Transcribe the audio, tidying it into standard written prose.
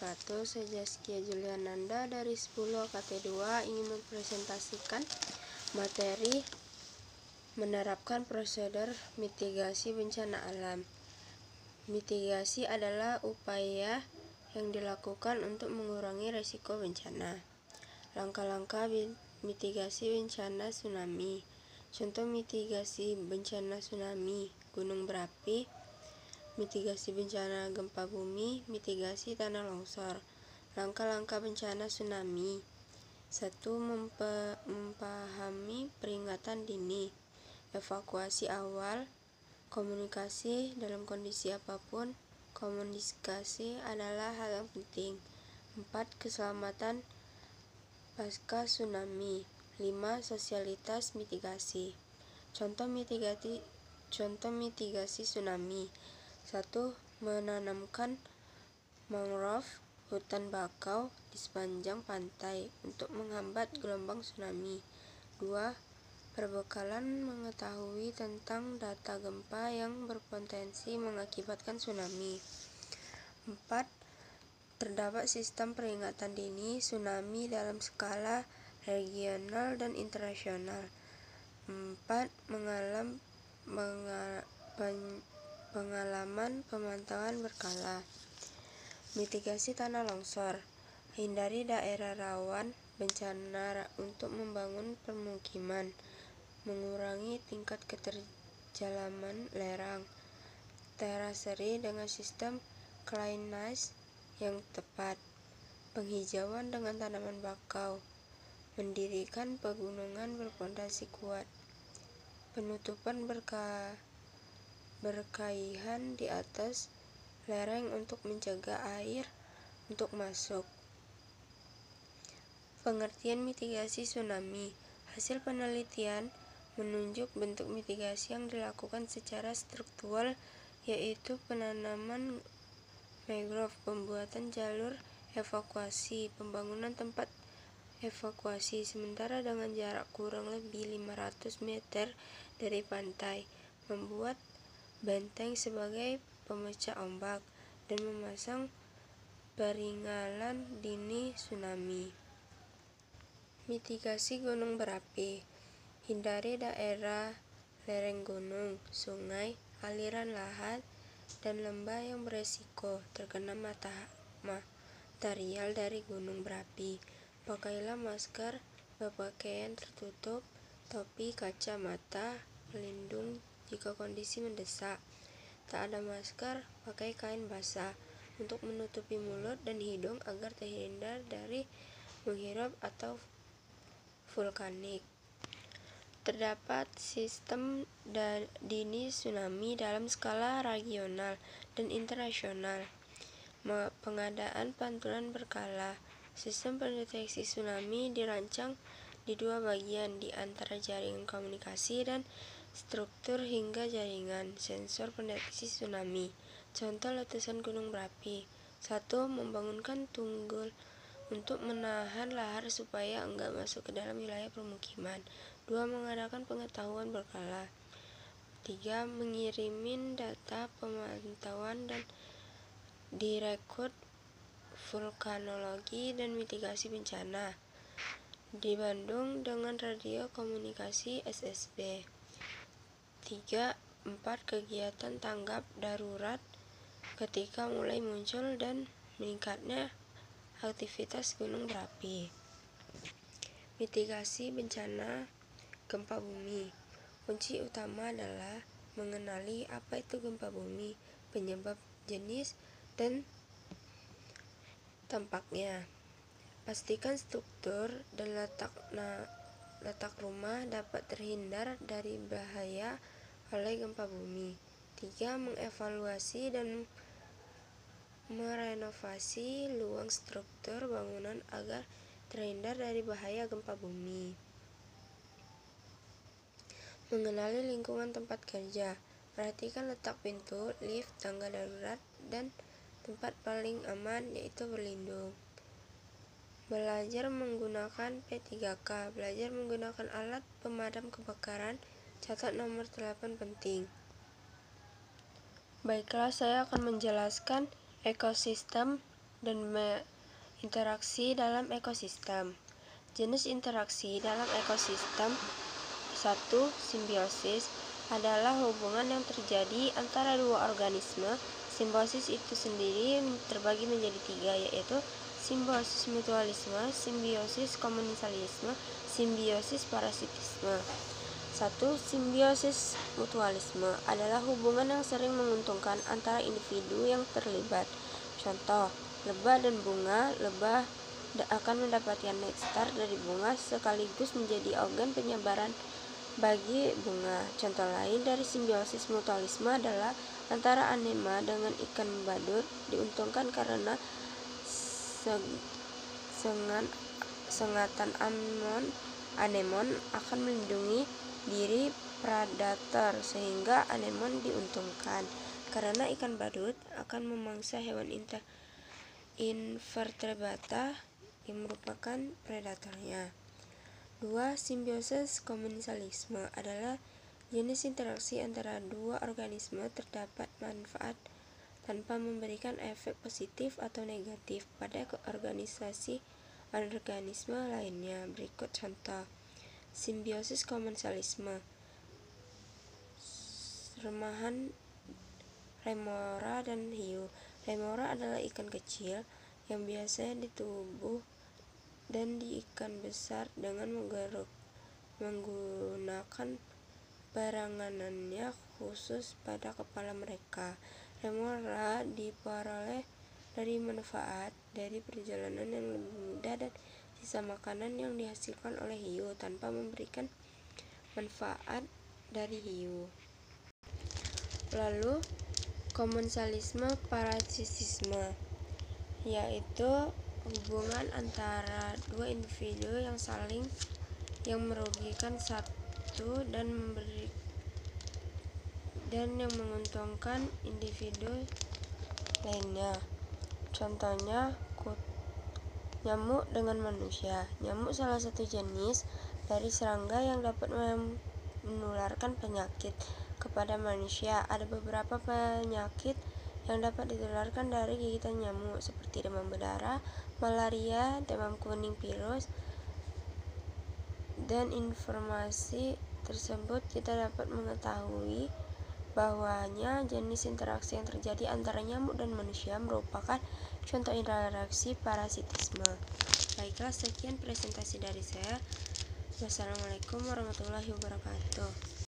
wabarakatuh. Saya Zaskia Juliananda dari 10 KT2 ingin mempresentasikan materi menerapkan prosedur mitigasi bencana alam. Mitigasi adalah upaya yang dilakukan untuk mengurangi risiko bencana. Langkah-langkah mitigasi bencana tsunami. Contoh mitigasi bencana tsunami, gunung berapi, mitigasi bencana gempa bumi, mitigasi tanah longsor. Langkah-langkah bencana tsunami. 1. Memahami peringatan dini. Evakuasi awal. Komunikasi dalam kondisi apapun. Komunikasi adalah hal yang penting. 4. Keselamatan pasca tsunami. 5. Sosialitas mitigasi. Contoh mitigasi tsunami. 1. Menanamkan mangrove, hutan bakau di sepanjang pantai untuk menghambat gelombang tsunami. 2. Perbekalan mengetahui tentang data gempa yang berpotensi mengakibatkan tsunami. 4. Terdapat sistem peringatan dini tsunami dalam skala regional dan internasional. 4. Pengalaman pemantauan berkala. Mitigasi tanah longsor. Hindari daerah rawan bencana untuk membangun permukiman. Mengurangi tingkat keterjalaman lerang. Teraseri dengan sistem drainase yang tepat. Penghijauan dengan tanaman bakau. Mendirikan pegunungan berpondasi kuat. Penutupan berkaihan di atas lereng untuk mencegah air untuk masuk. Pengertian mitigasi tsunami. Hasil penelitian menunjuk bentuk mitigasi yang dilakukan secara struktural, yaitu penanaman mangrove, pembuatan jalur evakuasi, pembangunan tempat evakuasi sementara dengan jarak kurang lebih 500 meter dari pantai, membuat benteng sebagai pemecah ombak, dan memasang peringatan dini tsunami. Mitigasi gunung berapi. Hindari daerah lereng gunung, sungai, aliran lahar, dan lembah yang beresiko terkena material dari gunung berapi. Pakailah masker, berpakaian tertutup, topi, kacamata pelindung jika kondisi mendesak. Tak ada masker, pakai kain basah untuk menutupi mulut dan hidung agar terhindar dari menghirup atau vulkanik. Terdapat sistem dini tsunami dalam skala regional dan internasional. Pengadaan pantulan berkala. Sistem pendeteksi tsunami dirancang di dua bagian, di antara jaringan komunikasi dan struktur hingga jaringan sensor pendeteksi tsunami. Contoh letusan gunung berapi. 1. Membangunkan tunggul untuk menahan lahar supaya enggak masuk ke dalam wilayah permukiman. 2. Mengadakan pengetahuan berkala. 3. Mengirimin data pemantauan dan direkod vulkanologi dan mitigasi bencana di Bandung dengan radio komunikasi SSB. 3. 4. Kegiatan tanggap darurat ketika mulai muncul dan meningkatnya aktivitas gunung berapi. Mitigasi bencana gempa bumi. Kunci utama adalah mengenali apa itu gempa bumi, penyebab, jenis, dan tampaknya. Pastikan struktur dan letak rumah dapat terhindar dari bahaya oleh gempa bumi. 3. Mengevaluasi dan merenovasi luang struktur bangunan agar terhindar dari bahaya gempa bumi. Mengenali lingkungan tempat kerja. Perhatikan letak pintu, lift, tangga darurat, dan tempat paling aman yaitu berlindung. Belajar menggunakan P3K. Belajar menggunakan alat pemadam kebakaran. Catat nomor telepon penting. Baiklah, saya akan menjelaskan ekosistem dan interaksi dalam ekosistem. Jenis interaksi dalam ekosistem. 1. Simbiosis adalah hubungan yang terjadi antara dua organisme. Simbiosis itu sendiri terbagi menjadi 3, yaitu simbiosis mutualisme, simbiosis komensalisme, simbiosis parasitisme. 1. Simbiosis mutualisme adalah hubungan yang sering menguntungkan antara individu yang terlibat. Contoh, lebah dan bunga. Lebah akan mendapatkan nektar dari bunga sekaligus menjadi agen penyebaran bagi bunga. Contoh lain dari simbiosis mutualisme adalah antara anema dengan ikan badut diuntungkan karena sengatan anemon akan melindungi diri predator, sehingga anemon diuntungkan karena ikan badut akan memangsa hewan invertebrata yang merupakan predatornya. 2. Simbiosis komensalisme adalah jenis interaksi antara dua organisme terdapat manfaat tanpa memberikan efek positif atau negatif pada organisme lainnya. Berikut contoh. Simbiosis komensalisme. Remahan remora dan hiu. Remora adalah ikan kecil yang biasanya ditubuh dan di ikan besar dengan menggunakan peranganannya khusus pada kepala mereka. Remora diperoleh dari manfaat dari perjalanan yang lebih mudah dan sisa makanan yang dihasilkan oleh hiu tanpa memberikan manfaat dari hiu. Lalu, komensalisme parasitisme, yaitu hubungan antara dua individu yang merugikan satu dan yang menguntungkan individu lainnya. Contohnya, nyamuk dengan manusia. Nyamuk salah satu jenis dari serangga yang dapat menularkan penyakit kepada manusia. Ada beberapa penyakit yang dapat ditularkan dari gigitan nyamuk, seperti demam berdarah, malaria, demam kuning virus. Dan informasi tersebut kita dapat mengetahui bahwanya jenis interaksi yang terjadi antara nyamuk dan manusia merupakan contoh interaksi parasitisme. Baiklah, sekian presentasi dari saya. Wassalamualaikum warahmatullahi wabarakatuh.